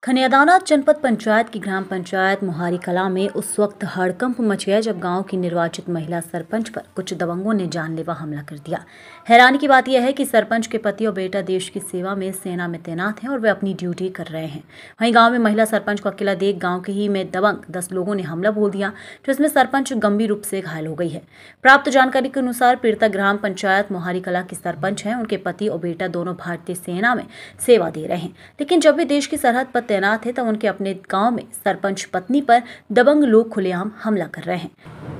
खनियादाना जनपद पंचायत की ग्राम पंचायत मोहारी कला में उस वक्त हड़कंप मच गया जब गांव की निर्वाचित महिला सरपंच पर कुछ दबंगों ने जानलेवा हमला कर दिया। हैरानी की बात यह है कि सरपंच के पति और बेटा देश की सेवा में सेना में तैनात हैं और वे अपनी ड्यूटी कर रहे हैं। वहीं गांव में महिला सरपंच को अकेला देख गांव के ही में दबंग 10 लोगों ने हमला बोल दिया, जिसमें सरपंच गंभीर रूप से घायल हो गई है। प्राप्त जानकारी के अनुसार पीड़िता ग्राम पंचायत मोहारी कला की सरपंच है। उनके पति और बेटा दोनों भारतीय सेना में सेवा दे रहे हैं, लेकिन जब वे देश की सरहद पर तैनात थे तब उनके अपने गांव में सरपंच पत्नी पर दबंग लोग खुलेआम हमला कर रहे हैं।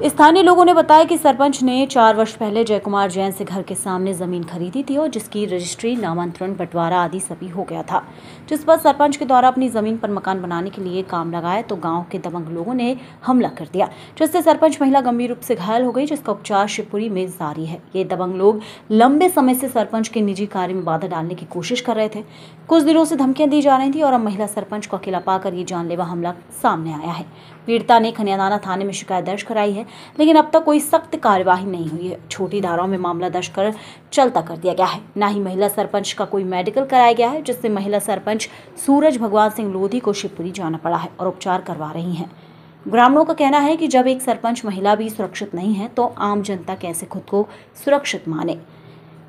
स्थानीय लोगों ने बताया कि सरपंच ने 4 वर्ष पहले जयकुमार जैन से घर के सामने जमीन खरीदी थी और जिसकी रजिस्ट्री, नामांतरण, बंटवारा आदि सभी हो गया था, जिस पर सरपंच के द्वारा अपनी जमीन पर मकान बनाने के लिए काम लगाया तो गांव के दबंग लोगों ने हमला कर दिया, जिससे सरपंच महिला गंभीर रूप से घायल हो गई, जिसका उपचार शिवपुरी में जारी है। ये दबंग लोग लंबे समय से सरपंच के निजी कार्य में बाधा डालने की कोशिश कर रहे थे। कुछ दिनों से धमकियां दी जा रही थी और अब महिला सरपंच को अकेला पाकर ये जानलेवा हमला सामने आया है। पीड़िता ने खनियादाना थाने में शिकायत दर्ज कराई है, लेकिन अब तक कोई सख्त कार्यवाही नहीं हुई है। छोटी धाराओं में मामला दर्ज कर चलता कर दिया गया है। न ही महिला सरपंच का कोई मेडिकल कराया गया है, जिससे महिला सरपंच सूरज भगवान सिंह लोधी को शिवपुरी जाना पड़ा है और उपचार करवा रही हैं। ग्रामीणों का कहना है कि जब एक सरपंच महिला भी सुरक्षित नहीं है तो आम जनता कैसे खुद को सुरक्षित माने।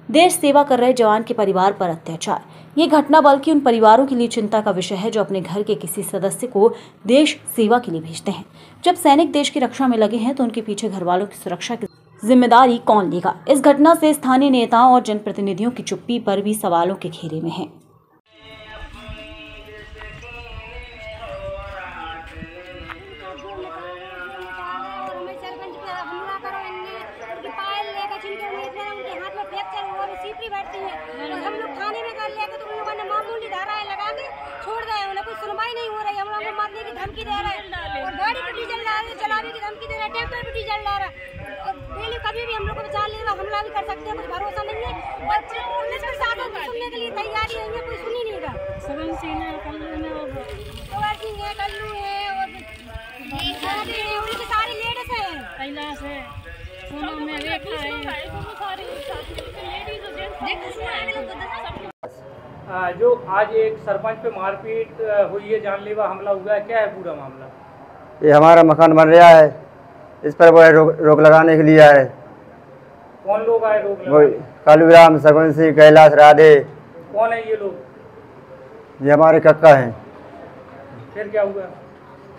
देश सेवा कर रहे जवान के परिवार पर अत्याचार, ये घटना बल्कि उन परिवारों के लिए चिंता का विषय है जो अपने घर के किसी सदस्य को देश सेवा के लिए भेजते हैं। जब सैनिक देश की रक्षा में लगे हैं तो उनके पीछे घर वालों की सुरक्षा की जिम्मेदारी कौन लेगा। इस घटना से स्थानीय नेताओं और जनप्रतिनिधियों की चुप्पी पर भी सवालों के घेरे में है। बैठती है और हम लोग थाने में कर लिया तो उन लोगों ने मामूली धाराएं लगा के छोड़ गए। उन्हें कोई सुनवाई नहीं हो रही। हम लोगों को मारने की धमकी दे रहे हैं और गाड़ी पे डीजल चलाने की धमकी दे रहे हैं, ट्रैक्टर पे डीजल ला रहा है और डेली कभी भी हम लोग को बचा लेगा, हमला भी कर सकते हैं, कुछ भरोसा नहीं है। और पुलिस प्रशासन को सुनने के लिए तैयारी नहीं है, कोई सुन ही नहीं रहा। सरन सिंह है, कल्लू है और उनके सारे लेडीज हैं, कैलाश है, सोनम में रेखा है, जो आज एक सरपंच पे मारपीट हुई है, जानलेवा हमला हुआ है, क्या है पूरा मामला? ये हमारा मकान बन रहा है, इस पर वो रोक लगाने के लिए आए। कौन लोग आए रोक लगाने? कालूराम, सगुन सिंह, कैलाश, राधे। कौन है ये लोग? ये हमारे कक्का हैं। फिर क्या हुआ?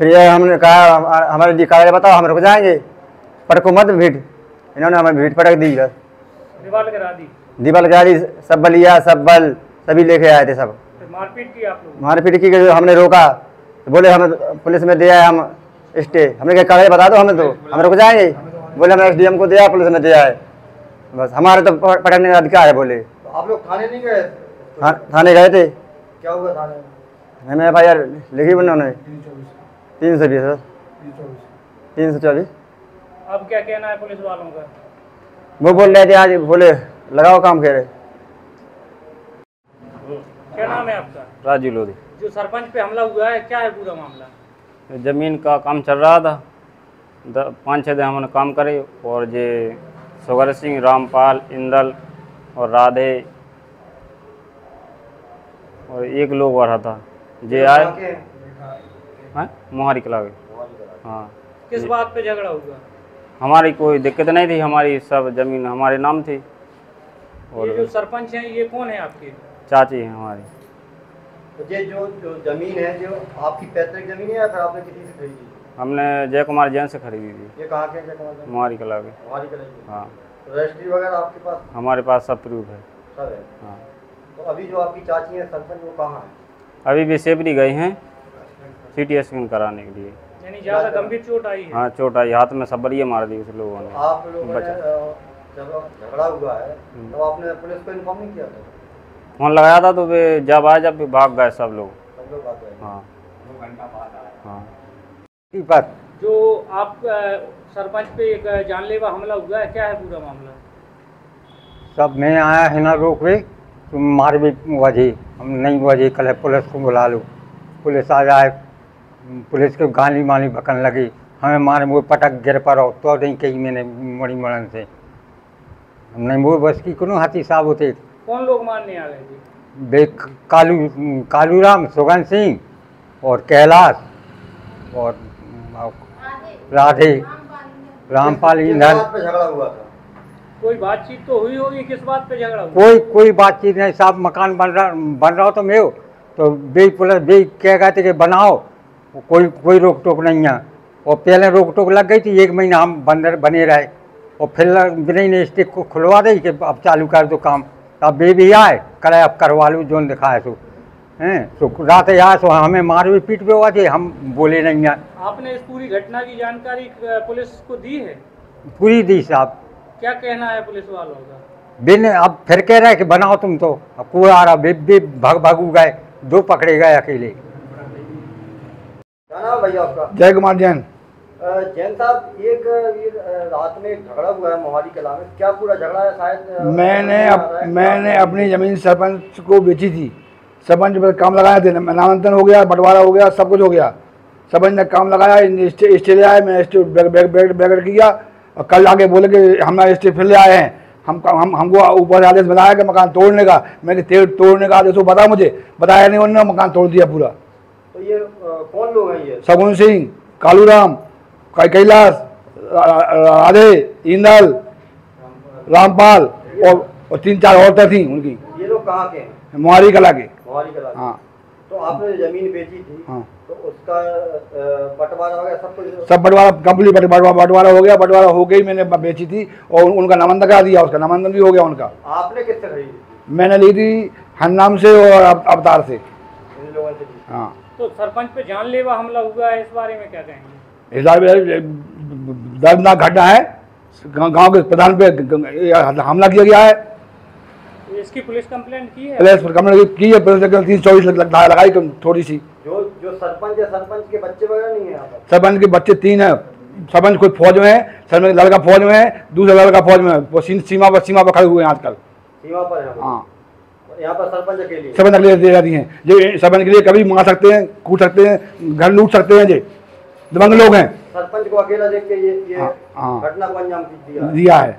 फिर ये हमने कहा हमारे लिए कागज बताओ, हम रुक जाएंगे, पटको मत भीड़। इन्होंने हमें भीड़ पटक दी, बस दीवार गिरा दी। दीवार गिरा दी, सब बलिया, सब बल सभी लेके आए थे सब। मारपीट की आप लोग? मारपीट की, हमने रोका तो बोले हम पुलिस में दिया है, हम स्टे। हमने कहा कागज बता दो हमें, तो हम रुक जाएंगे। बोले हमने SDM को दिया, पुलिस में दिया है, बस हमारे तो पटकने का अधिकार है। बोले तो आप लोग थाने नहीं गए? थाने गए थे। क्या हुआ थाने में? हमें FIR लिखी उन्होंने 320 324। अब क्या कहना है पुलिस वालों का? वो बोल रहे थे आज, बोले लगाओ काम कह रहे। क्या नाम है आपका? राजू लोधी। जो सरपंच पे हमला हुआ है, क्या है पूरा मामला? ज़मीन का काम चल रहा था, 5-6 दिन हमने काम करे और जे सुगर सिंह, रामपाल, इंदल और राधे और एक लोग और था जे आए। हाँ, मोहारी कला के। हाँ। किस बात पे झगड़ा हुआ? हमारी कोई दिक्कत नहीं थी, हमारी सब ज़मीन हमारे नाम थी। और ये जो सरपंच हैं ये कौन है आपके? चाची हैं हमारी। तो ये जो जमीन है, जो आपकी पैतृक जमीन है या फिर आपने किसी से खरीदी? हमने जयकुमार जैन से खरीदी थी। ये कहाँ के हैं? मोहारी कला के। मोहारी कला की। हाँ। तो रजिस्ट्री वगैरह आपके पास? हमारे पास सब प्रूफ है। सब है। हाँ। तो अभी जो आपकी चाची है सरपंच, वो कहाँ है? अभी भी सेबरी गए हैं CT स्कैन कराने के लिए। यानी ज़्यादा गंभीर चोट आई है? हाँ, चोट आई, हाथ में सबरिया मार दी उस लोगों ने। आप लोगों ने जब झगड़ा हुआ है तो आपने पुलिस को इन्फॉर्म नहीं किया था? फोन लगाया था तो वे जब आए, जब भाग गए सब लोग। सब लोग आते हैं। हाँ। 2 घंटा बाद आए। हाँ। जो आप सरपंच पे एक जानलेवा हमला हुआ है, क्या है पूरा मामला? सब मैं आया है ना रोक वे, तुम मार भी वजह, हम नहीं वजह, कल पुलिस को बुला लो। पुलिस आ जाए, पुलिस को गाली माली बकन लगी, हमें मारे वो पटक गिर पर तो नहीं कही मैंने मड़ी मड़न से। हम नहीं वो बस की कोनो हाथी साहब होते। कौन लोग मारने आ गए थे? कालूराम, सुगन सिंह और कैलाश और राधे रामपाल किस इंदल। बात पे झगड़ा हुआ था? कोई बातचीत तो हुई होगी, किस बात पे झगड़ा हुआ? कोई बातचीत नहीं साहब। मकान बन रहा हो तो मैं हो तो बे पुलिस बे कह गए थे कि बनाओ, कोई रोक टोक नहीं है। और पहले रोक टोक लग गई थी, 1 महीना हम बने रहे और फिर विनय ने स्टिक को खुलवा दी कि अब चालू कर दो काम। अब बे भी आए करे अब करवा लूँ जोन दिखाए सो हैं। तो रात आए सो हमें मार भी पीट पे हुआ थे, हम बोले नहीं है। आपने इस पूरी घटना की जानकारी पुलिस को दी है? पूरी दी साहब। क्या कहना है पुलिस वालों का? बिन अब फिर कह रहे कि बनाओ तुम तो। अब कोई आ रहा बे भागू गए, 2 पकड़े गए अकेले। क्या नाम है भैया आपका? जय कुमार जैन। जैन साहब, ये रात में एक झगड़ा हुआ है मोहाली कला में, क्या पूरा झगड़ा है? शायद मैंने अपनी ज़मीन सरपंच को बेची थी। सरपंच पर काम लगाए थे, नामांकन हो गया, बंटवारा हो गया, सब कुछ हो गया। सरपंच ने काम लगाया, स्टे ले आए, मैं स्टे बैग किया और कल आके बोले कि हमारा स्टे फिर ले आए हैं। हमको ऊपर आदेश बनाया कि मकान तोड़ने का। मैंने तोड़ने का आदेश वो बताया, मुझे बताया नहीं, उन्होंने मकान तोड़ दिया पूरा। तो ये कौन लोग हैं ये? सगुन सिंह, कालूराम, कैलाश, राधे, इंदल, रामपाल और 3-4 औरतें थी उनकी। ये लोग कहाँ के हैं? मोहाली कला के। मोहाली कला के। हाँ। तो आपने जमीन बेची थी, हाँ। तो उसका बंटवारा हो गया, सब कुछ? सब बंटवारा कंप्लीट बंटवारा हो गया। बंटवारा हो गई, मैंने बेची थी और उनका नामांकन करा दिया, उसका नामांकन भी हो गया उनका। आपने किससे खरीदी? मैंने ली थी हरनाम से और अवतार से। इन लोगों से ली। हाँ। तो सरपंच पे जानलेवा हमला हुआ है, इस बारे में क्या कहेंगे? इस दर्दनाक घटना है। गांव के प्रधान पे हमला किया गया है। इसकी पुलिस कंप्लेंट की है? पुलिस कंप्लेंट की है। पुलिस 324 लगाई थोड़ी सी। जो सरपंच है, सरपंच के बच्चे वगैरह नहीं है यहाँ पर? सरपंच के बच्चे 3 हैं। सरपंच कोई फौज में है, सरपंच लड़का फौज में है, दूसरा लड़का फौज में है। वो सीमा पर खड़े हुए हैं आजकल। सीमा पर है? हाँ। यहाँ पर सरपंच अकेले? सरपंच अकेले दे जाती हैं। ये सरपंच के लिए कभी मार सकते हैं, कूट सकते हैं, घर लूट सकते हैं। ये दबंग लोग हैं। सरपंच को अकेला देख के ये हाँ। घटना को अंजाम दिया है।